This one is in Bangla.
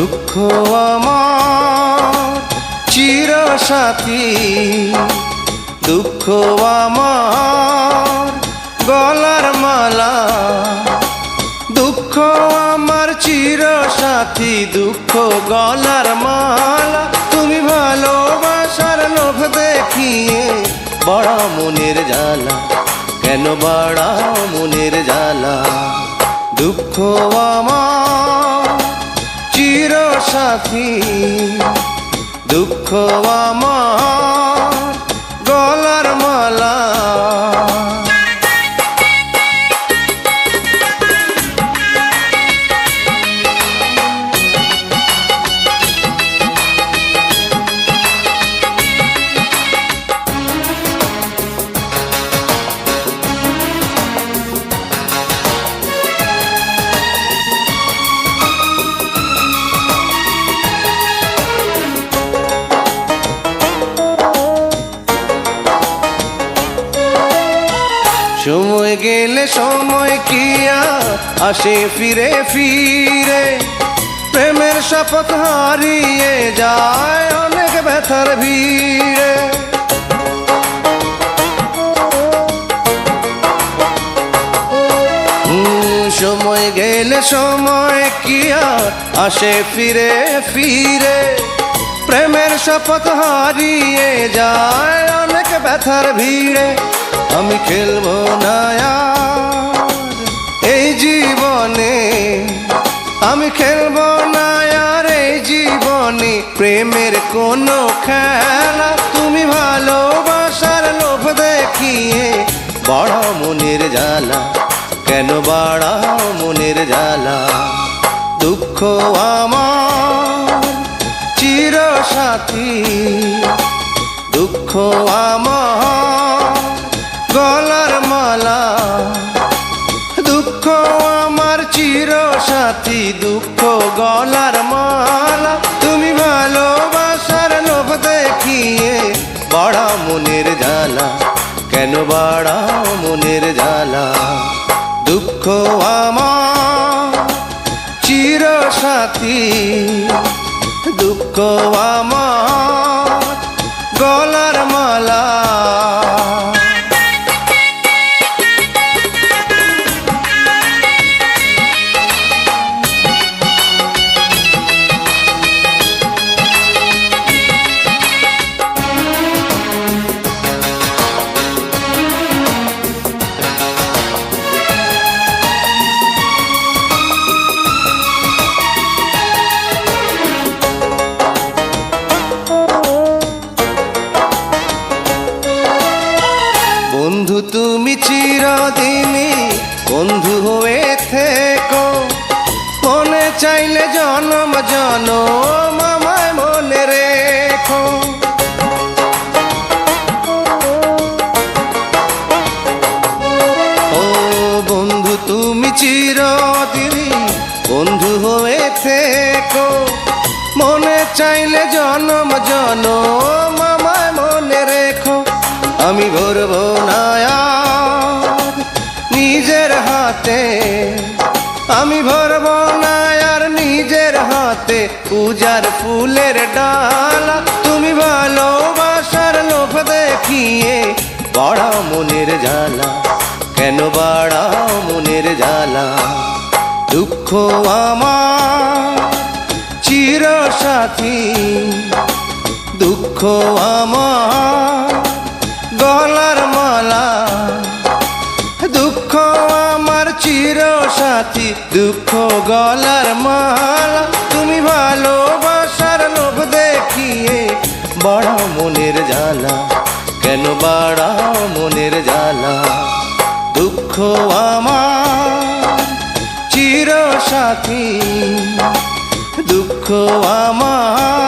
দুঃখ আমার চিরসাথী, দুঃখ আমার গলার মালা, দুঃখ আমার চিরসাথী, দুঃখ গলার মালা। তুমি ভালোবাসার লোভ দেখিয়ে বড় মনের জ্বালা, কেন বাড়াও মনের জ্বালা। দুঃখ আমার চিরসাথী, দুঃখ আমার গলার মালা। সময় গেলে সময় কি আর আসে ফিরে ফিরে, প্রেমের শপথ হারিয়ে যায় অনেক ব্যথার ভিড়ে। সময় গেলে সময় কি আর আসে ফিরে ফিরে, প্রেমের শপথ হারিয়ে যায় অনেক ব্যথার ভিড়ে। আমি খেলবো না আর এই জীবনে, আমি খেলবো না আর এই জীবনে প্রেমের কোনো খেলা। তুমি ভালোবাসার লোভ দেখিয়ে বড় মনের জ্বালা, কেন বাড়াও মনের জ্বালা। দুঃখ আমার চিরসাথী, দুঃখ আমার গলার মালা, দুঃখ আমার চিরসাথী, দুঃখ গলার মালা। তুমি ভালোবাসার লোভ দেখিয়ে বড় মনের জ্বালা, কেন বাড়াও মনের জ্বালা। দুঃখ আমার চিরসাথী, দুঃখ আমার গলার মালা। বন্ধু তুমি চিরদিনই বন্ধু হয়ে থেকো, মনে চাইলে জনম জনম আমায় মনে রেখো। ও বন্ধু তুমি চিরদিনই বন্ধু হয়ে থেকো, মনে চাইলে জনম জনম আমায় মনে রেখো। আমি ভরব না আর নিজের হাতে, আমি ভরব না আর নিজের হাতে পূজার ফুলের ডালা। তুমি ভালোবাসার লোভ দেখিয়ে বড় মনের জ্বালা, কেন বাড়াও মনের জ্বালা। দুঃখ আমার চিরসাথী, দুঃখ আমার গলার মালা, দুঃখ আমার চিরসাথী, দুঃখ গলার মালা। তুমি ভালোবাসার লোভ দেখিয়ে বড় মনের জ্বালা, কেন বাড়াও মনের জ্বালা। দুঃখ আমার চিরসাথী, দুঃখ আমার